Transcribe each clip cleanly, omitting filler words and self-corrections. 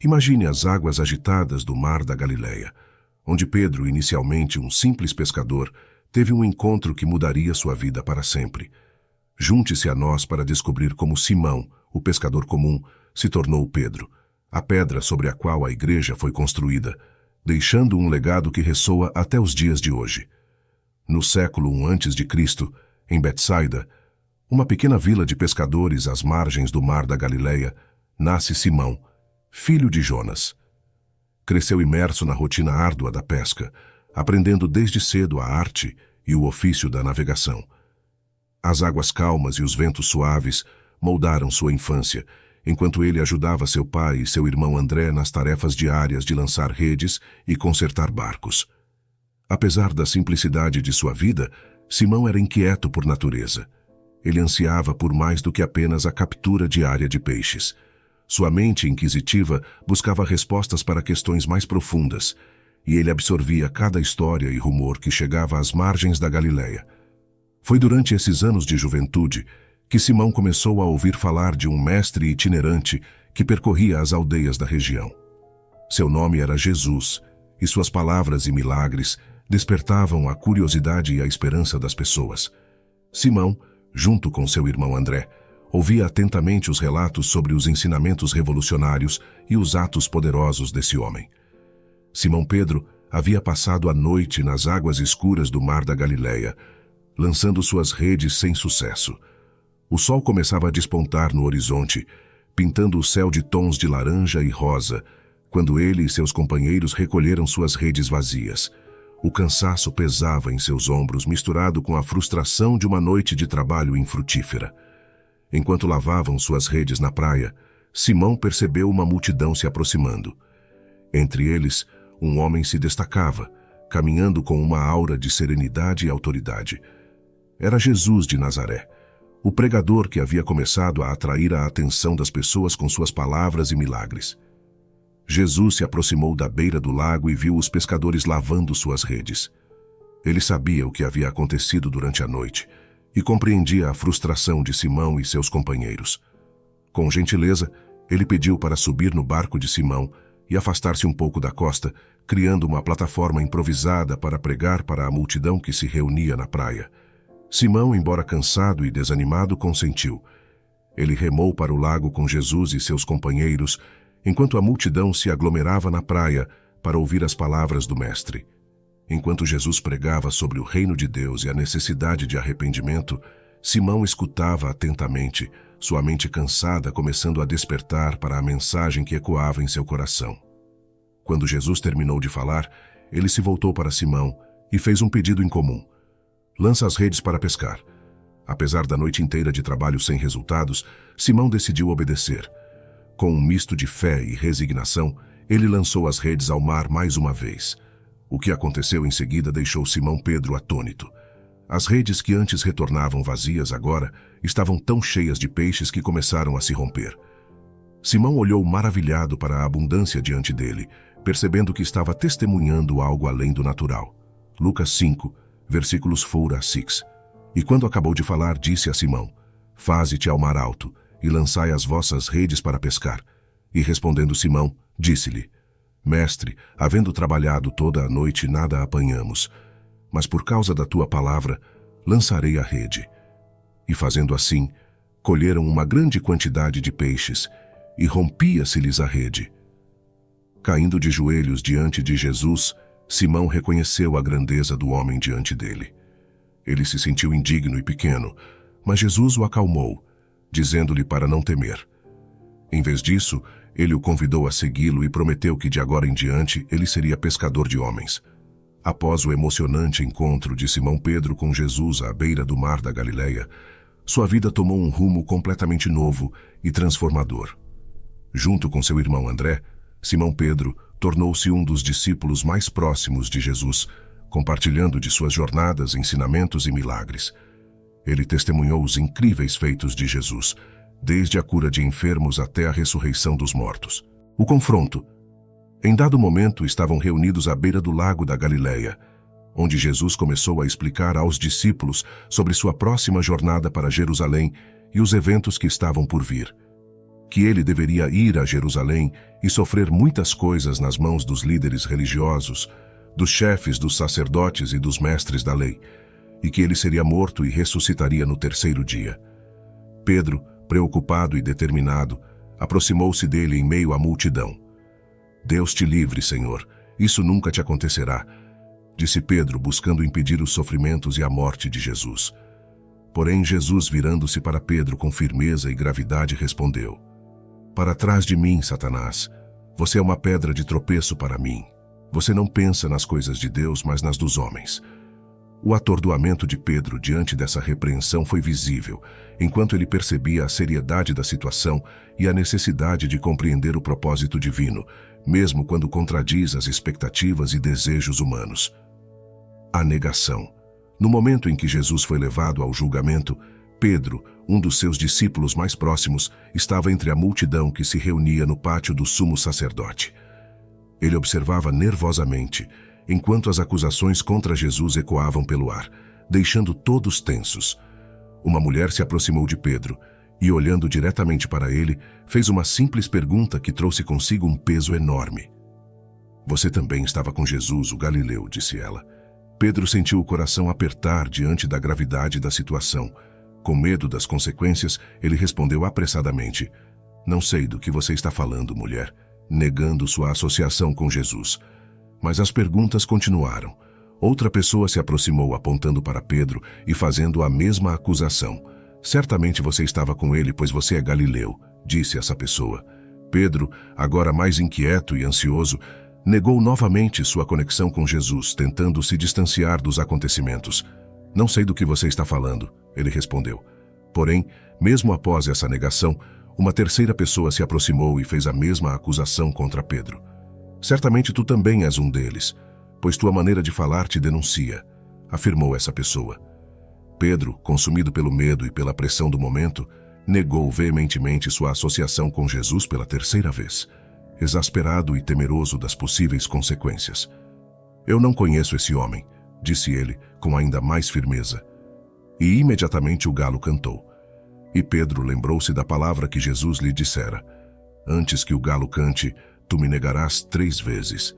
Imagine as águas agitadas do mar da Galileia, onde Pedro, inicialmente um simples pescador, teve um encontro que mudaria sua vida para sempre. Junte-se a nós para descobrir como Simão, o pescador comum, se tornou Pedro, a pedra sobre a qual a igreja foi construída, deixando um legado que ressoa até os dias de hoje. No século I a.C., em Betsaida, uma pequena vila de pescadores às margens do mar da Galileia, nasce Simão, filho de Jonas. Cresceu imerso na rotina árdua da pesca, aprendendo desde cedo a arte e o ofício da navegação. As águas calmas e os ventos suaves moldaram sua infância, enquanto ele ajudava seu pai e seu irmão André nas tarefas diárias de lançar redes e consertar barcos. Apesar da simplicidade de sua vida, Simão era inquieto por natureza. Ele ansiava por mais do que apenas a captura diária de peixes. Sua mente inquisitiva buscava respostas para questões mais profundas, e ele absorvia cada história e rumor que chegava às margens da Galileia. Foi durante esses anos de juventude que Simão começou a ouvir falar de um mestre itinerante que percorria as aldeias da região. Seu nome era Jesus, e suas palavras e milagres despertavam a curiosidade e a esperança das pessoas. Simão, junto com seu irmão André, ouvia atentamente os relatos sobre os ensinamentos revolucionários e os atos poderosos desse homem. Simão Pedro havia passado a noite nas águas escuras do mar da Galileia, lançando suas redes sem sucesso. O sol começava a despontar no horizonte, pintando o céu de tons de laranja e rosa, quando ele e seus companheiros recolheram suas redes vazias. O cansaço pesava em seus ombros, misturado com a frustração de uma noite de trabalho infrutífera. Enquanto lavavam suas redes na praia, Simão percebeu uma multidão se aproximando. Entre eles, um homem se destacava, caminhando com uma aura de serenidade e autoridade. Era Jesus de Nazaré, o pregador que havia começado a atrair a atenção das pessoas com suas palavras e milagres. Jesus se aproximou da beira do lago e viu os pescadores lavando suas redes. Ele sabia o que havia acontecido durante a noite e compreendia a frustração de Simão e seus companheiros. Com gentileza, ele pediu para subir no barco de Simão e afastar-se um pouco da costa, criando uma plataforma improvisada para pregar para a multidão que se reunia na praia. Simão, embora cansado e desanimado, consentiu. Ele remou para o lago com Jesus e seus companheiros, enquanto a multidão se aglomerava na praia para ouvir as palavras do Mestre. Enquanto Jesus pregava sobre o reino de Deus e a necessidade de arrependimento, Simão escutava atentamente, sua mente cansada começando a despertar para a mensagem que ecoava em seu coração. Quando Jesus terminou de falar, ele se voltou para Simão e fez um pedido incomum. Lança as redes para pescar. Apesar da noite inteira de trabalho sem resultados, Simão decidiu obedecer. Com um misto de fé e resignação, ele lançou as redes ao mar mais uma vez. O que aconteceu em seguida deixou Simão Pedro atônito. As redes que antes retornavam vazias agora estavam tão cheias de peixes que começaram a se romper. Simão olhou maravilhado para a abundância diante dele, percebendo que estava testemunhando algo além do natural. Lucas 5, versículos 4 a 6. E quando acabou de falar, disse a Simão: Faze-te ao mar alto, e lançai as vossas redes para pescar. E respondendo Simão, disse-lhe: Mestre, havendo trabalhado toda a noite, nada apanhamos, mas por causa da tua palavra, lançarei a rede. E fazendo assim, colheram uma grande quantidade de peixes, e rompia-se-lhes a rede. Caindo de joelhos diante de Jesus, Simão reconheceu a grandeza do homem diante dele. Ele se sentiu indigno e pequeno, mas Jesus o acalmou, dizendo-lhe para não temer. Em vez disso, ele o convidou a segui-lo e prometeu que de agora em diante ele seria pescador de homens. Após o emocionante encontro de Simão Pedro com Jesus à beira do mar da Galileia, sua vida tomou um rumo completamente novo e transformador. Junto com seu irmão André, Simão Pedro tornou-se um dos discípulos mais próximos de Jesus, compartilhando de suas jornadas, ensinamentos e milagres. Ele testemunhou os incríveis feitos de Jesus, desde a cura de enfermos até a ressurreição dos mortos. O confronto. Em dado momento, estavam reunidos à beira do lago da Galileia, onde Jesus começou a explicar aos discípulos sobre sua próxima jornada para Jerusalém e os eventos que estavam por vir. que ele deveria ir a Jerusalém e sofrer muitas coisas nas mãos dos líderes religiosos, dos chefes dos sacerdotes e dos mestres da lei, e que ele seria morto e ressuscitaria no terceiro dia. Pedro, preocupado e determinado, aproximou-se dele em meio à multidão. Deus te livre, Senhor, isso nunca te acontecerá, disse Pedro, buscando impedir os sofrimentos e a morte de Jesus. Porém, Jesus, virando-se para Pedro com firmeza e gravidade, respondeu: Para trás de mim, Satanás, você é uma pedra de tropeço para mim. Você não pensa nas coisas de Deus, mas nas dos homens. O atordoamento de Pedro diante dessa repreensão foi visível, enquanto ele percebia a seriedade da situação e a necessidade de compreender o propósito divino, mesmo quando contradiz as expectativas e desejos humanos. A negação. No momento em que Jesus foi levado ao julgamento, Pedro, um dos seus discípulos mais próximos, estava entre a multidão que se reunia no pátio do sumo sacerdote. Ele observava nervosamente, enquanto as acusações contra Jesus ecoavam pelo ar, deixando todos tensos. Uma mulher se aproximou de Pedro e, olhando diretamente para ele, fez uma simples pergunta que trouxe consigo um peso enorme. Você também estava com Jesus, o Galileu, disse ela. Pedro sentiu o coração apertar diante da gravidade da situação. Com medo das consequências, ele respondeu apressadamente: Não sei do que você está falando, mulher, negando sua associação com Jesus. Mas as perguntas continuaram. Outra pessoa se aproximou apontando para Pedro e fazendo a mesma acusação. Certamente você estava com ele, pois você é Galileu, disse essa pessoa. Pedro, agora mais inquieto e ansioso, negou novamente sua conexão com Jesus, tentando se distanciar dos acontecimentos. Não sei do que você está falando, ele respondeu. Porém, mesmo após essa negação, uma terceira pessoa se aproximou e fez a mesma acusação contra Pedro. Certamente tu também és um deles, pois tua maneira de falar te denuncia, afirmou essa pessoa. Pedro, consumido pelo medo e pela pressão do momento, negou veementemente sua associação com Jesus pela terceira vez, exasperado e temeroso das possíveis consequências. Eu não conheço esse homem, disse ele com ainda mais firmeza. E imediatamente o galo cantou. E Pedro lembrou-se da palavra que Jesus lhe dissera: Antes que o galo cante, tu me negarás 3 vezes.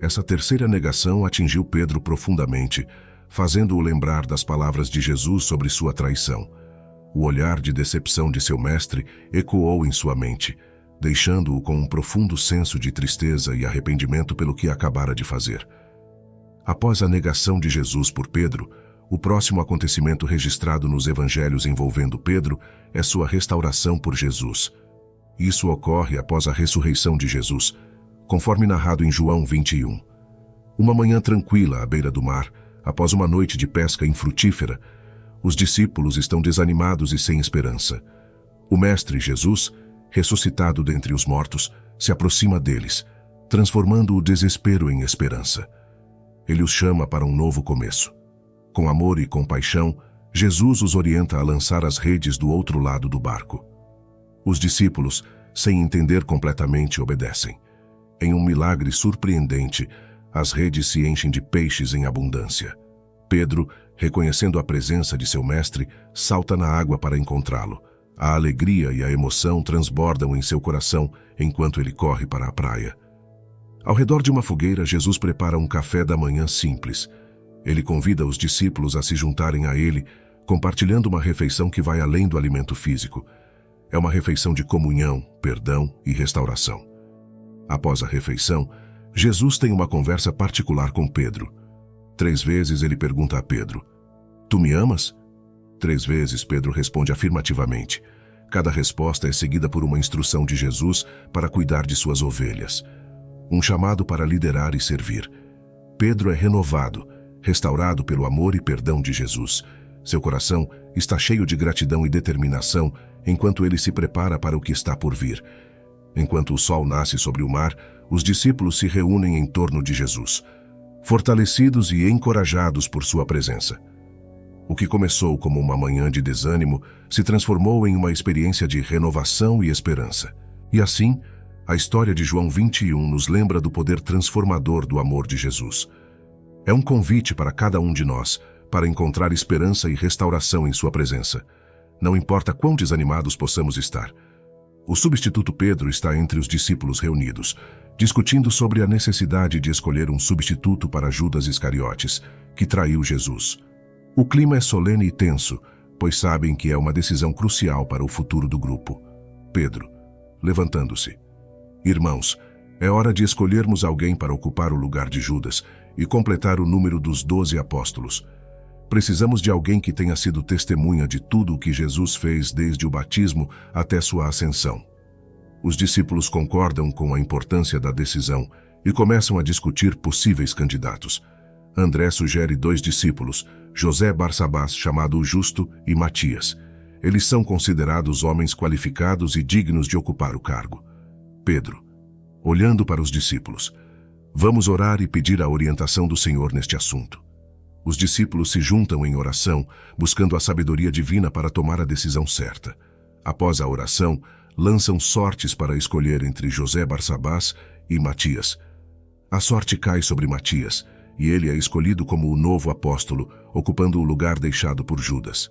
Essa terceira negação atingiu Pedro profundamente, fazendo-o lembrar das palavras de Jesus sobre sua traição. O olhar de decepção de seu mestre ecoou em sua mente, deixando-o com um profundo senso de tristeza e arrependimento pelo que acabara de fazer. Após a negação de Jesus por Pedro, o próximo acontecimento registrado nos evangelhos envolvendo Pedro é sua restauração por Jesus. Isso ocorre após a ressurreição de Jesus, conforme narrado em João 21. Uma manhã tranquila à beira do mar, após uma noite de pesca infrutífera, os discípulos estão desanimados e sem esperança. O Mestre Jesus, ressuscitado dentre os mortos, se aproxima deles, transformando o desespero em esperança. Ele os chama para um novo começo. Com amor e compaixão, Jesus os orienta a lançar as redes do outro lado do barco. Os discípulos, sem entender completamente, obedecem. Em um milagre surpreendente, as redes se enchem de peixes em abundância. Pedro, reconhecendo a presença de seu mestre, salta na água para encontrá-lo. A alegria e a emoção transbordam em seu coração enquanto ele corre para a praia. Ao redor de uma fogueira, Jesus prepara um café da manhã simples. Ele convida os discípulos a se juntarem a ele, compartilhando uma refeição que vai além do alimento físico. É uma refeição de comunhão, perdão e restauração. Após a refeição, Jesus tem uma conversa particular com Pedro. 3 vezes ele pergunta a Pedro: Tu me amas? 3 vezes Pedro responde afirmativamente. Cada resposta é seguida por uma instrução de Jesus para cuidar de suas ovelhas. Um chamado para liderar e servir. Pedro é renovado, restaurado pelo amor e perdão de Jesus. Seu coração está cheio de gratidão e determinação enquanto ele se prepara para o que está por vir. Enquanto o sol nasce sobre o mar, os discípulos se reúnem em torno de Jesus, fortalecidos e encorajados por sua presença. O que começou como uma manhã de desânimo se transformou em uma experiência de renovação e esperança. E assim, a história de João 21 nos lembra do poder transformador do amor de Jesus. É um convite para cada um de nós para encontrar esperança e restauração em sua presença. Não importa quão desanimados possamos estar. O substituto Pedro está entre os discípulos reunidos, discutindo sobre a necessidade de escolher um substituto para Judas Iscariotes, que traiu Jesus. O clima é solene e tenso, pois sabem que é uma decisão crucial para o futuro do grupo. Pedro, levantando-se: Irmãos, é hora de escolhermos alguém para ocupar o lugar de Judas e completar o número dos 12 apóstolos. Precisamos de alguém que tenha sido testemunha de tudo o que Jesus fez desde o batismo até sua ascensão. Os discípulos concordam com a importância da decisão e começam a discutir possíveis candidatos. André sugere 2 discípulos, José Barsabás, chamado o Justo, e Matias. Eles são considerados homens qualificados e dignos de ocupar o cargo. Pedro, olhando para os discípulos: Vamos orar e pedir a orientação do Senhor neste assunto. Os discípulos se juntam em oração, buscando a sabedoria divina para tomar a decisão certa. Após a oração, lançam sortes para escolher entre José Barsabás e Matias. A sorte cai sobre Matias, e ele é escolhido como o novo apóstolo, ocupando o lugar deixado por Judas.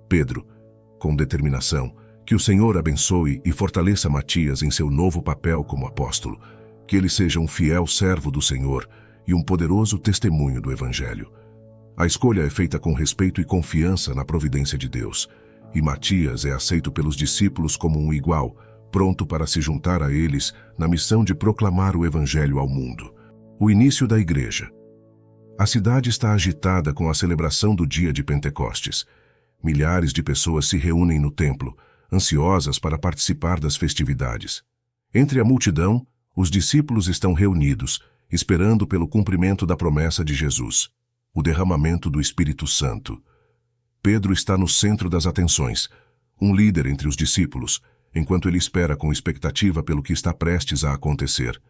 Pedro, com determinação, que o Senhor abençoe e fortaleça Matias em seu novo papel como apóstolo, que ele seja um fiel servo do Senhor e um poderoso testemunho do Evangelho. A escolha é feita com respeito e confiança na providência de Deus, e Matias é aceito pelos discípulos como um igual, pronto para se juntar a eles na missão de proclamar o Evangelho ao mundo. O início da igreja. A cidade está agitada com a celebração do dia de Pentecostes. Milhares de pessoas se reúnem no templo, ansiosas para participar das festividades. Entre a multidão, os discípulos estão reunidos, esperando pelo cumprimento da promessa de Jesus, o derramamento do Espírito Santo. Pedro está no centro das atenções, um líder entre os discípulos, enquanto ele espera com expectativa pelo que está prestes a acontecer.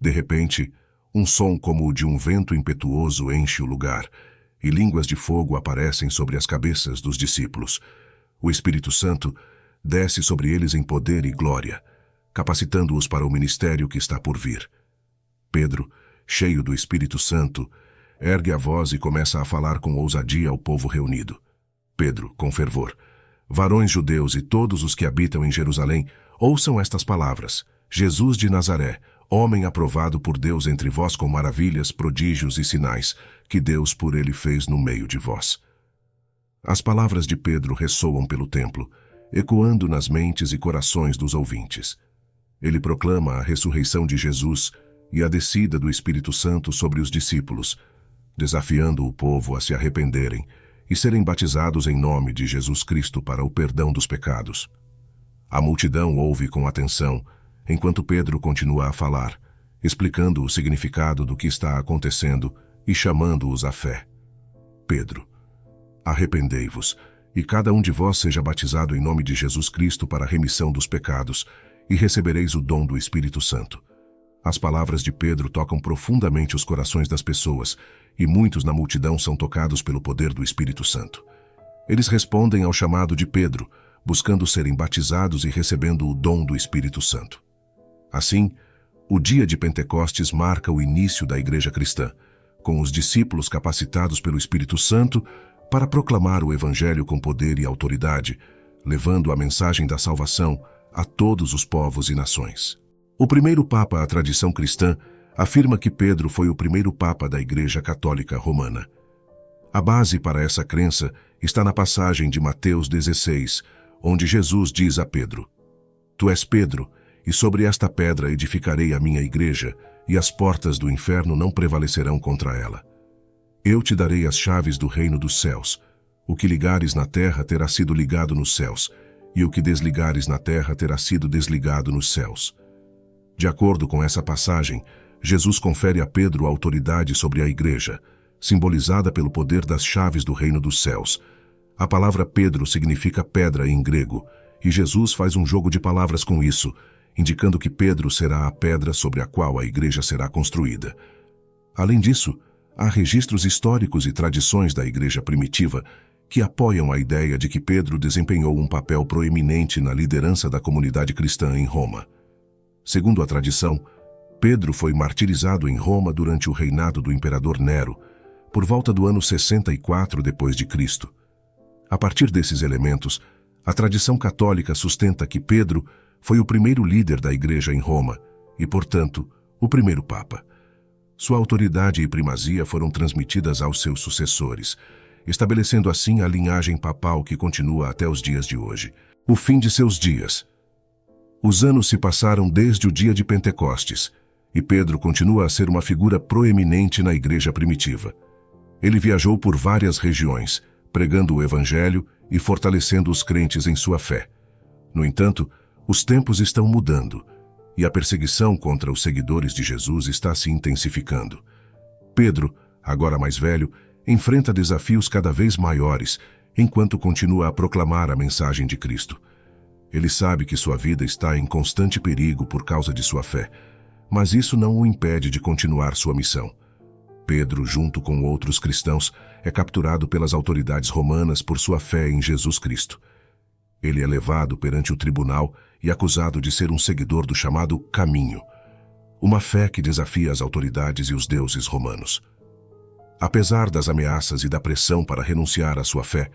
De repente, um som como o de um vento impetuoso enche o lugar, e línguas de fogo aparecem sobre as cabeças dos discípulos. O Espírito Santo desce sobre eles em poder e glória, capacitando-os para o ministério que está por vir. Pedro, cheio do Espírito Santo, ergue a voz e começa a falar com ousadia ao povo reunido. Pedro, com fervor: Varões judeus e todos os que habitam em Jerusalém, ouçam estas palavras. Jesus de Nazaré, homem aprovado por Deus entre vós com maravilhas, prodígios e sinais, que Deus por ele fez no meio de vós. As palavras de Pedro ressoam pelo templo, ecoando nas mentes e corações dos ouvintes. Ele proclama a ressurreição de Jesus e a descida do Espírito Santo sobre os discípulos, desafiando o povo a se arrependerem e serem batizados em nome de Jesus Cristo para o perdão dos pecados. A multidão ouve com atenção, enquanto Pedro continua a falar, explicando o significado do que está acontecendo e chamando-os à fé. Pedro: Arrependei-vos, e cada um de vós seja batizado em nome de Jesus Cristo para a remissão dos pecados, e recebereis o dom do Espírito Santo. As palavras de Pedro tocam profundamente os corações das pessoas, e muitos na multidão são tocados pelo poder do Espírito Santo. Eles respondem ao chamado de Pedro, buscando serem batizados e recebendo o dom do Espírito Santo. Assim, o dia de Pentecostes marca o início da igreja cristã, com os discípulos capacitados pelo Espírito Santo para proclamar o Evangelho com poder e autoridade, levando a mensagem da salvação a todos os povos e nações. O primeiro Papa à tradição cristã afirma que Pedro foi o primeiro Papa da Igreja Católica Romana. A base para essa crença está na passagem de Mateus 16, onde Jesus diz a Pedro: Tu és Pedro, e sobre esta pedra edificarei a minha igreja, e as portas do inferno não prevalecerão contra ela. Eu te darei as chaves do reino dos céus. O que ligares na terra terá sido ligado nos céus, e o que desligares na terra terá sido desligado nos céus. De acordo com essa passagem, Jesus confere a Pedro autoridade sobre a igreja, simbolizada pelo poder das chaves do reino dos céus. A palavra Pedro significa pedra em grego, e Jesus faz um jogo de palavras com isso, indicando que Pedro será a pedra sobre a qual a igreja será construída. Além disso, há registros históricos e tradições da igreja primitiva que apoiam a ideia de que Pedro desempenhou um papel proeminente na liderança da comunidade cristã em Roma. Segundo a tradição, Pedro foi martirizado em Roma durante o reinado do imperador Nero, por volta do ano 64 d.C. A partir desses elementos, a tradição católica sustenta que Pedro foi o primeiro líder da Igreja em Roma e, portanto, o primeiro Papa. Sua autoridade e primazia foram transmitidas aos seus sucessores, estabelecendo assim a linhagem papal que continua até os dias de hoje. O fim de seus dias. Os anos se passaram desde o dia de Pentecostes, e Pedro continua a ser uma figura proeminente na igreja primitiva. Ele viajou por várias regiões, pregando o Evangelho e fortalecendo os crentes em sua fé. No entanto, os tempos estão mudando, e a perseguição contra os seguidores de Jesus está se intensificando. Pedro, agora mais velho, enfrenta desafios cada vez maiores, enquanto continua a proclamar a mensagem de Cristo. Ele sabe que sua vida está em constante perigo por causa de sua fé, mas isso não o impede de continuar sua missão. Pedro, junto com outros cristãos, é capturado pelas autoridades romanas por sua fé em Jesus Cristo. Ele é levado perante o tribunal e acusado de ser um seguidor do chamado Caminho, uma fé que desafia as autoridades e os deuses romanos. Apesar das ameaças e da pressão para renunciar à sua fé,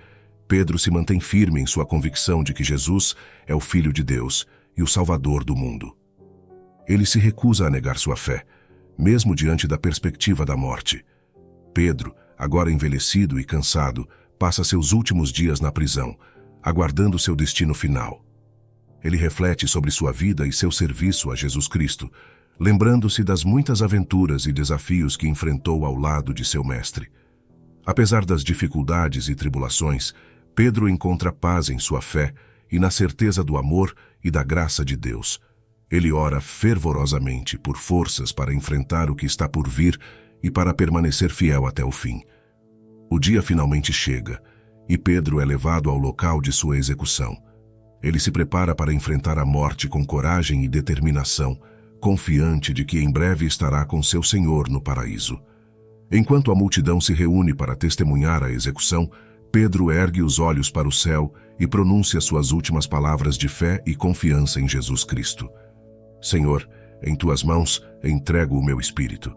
Pedro se mantém firme em sua convicção de que Jesus é o Filho de Deus e o Salvador do mundo. Ele se recusa a negar sua fé, mesmo diante da perspectiva da morte. Pedro, agora envelhecido e cansado, passa seus últimos dias na prisão, aguardando seu destino final. Ele reflete sobre sua vida e seu serviço a Jesus Cristo, lembrando-se das muitas aventuras e desafios que enfrentou ao lado de seu mestre. Apesar das dificuldades e tribulações, Pedro encontra paz em sua fé e na certeza do amor e da graça de Deus. Ele ora fervorosamente por forças para enfrentar o que está por vir e para permanecer fiel até o fim. O dia finalmente chega, e Pedro é levado ao local de sua execução. Ele se prepara para enfrentar a morte com coragem e determinação, confiante de que em breve estará com seu Senhor no paraíso. Enquanto a multidão se reúne para testemunhar a execução, Pedro ergue os olhos para o céu e pronuncia suas últimas palavras de fé e confiança em Jesus Cristo. Senhor, em tuas mãos entrego o meu espírito.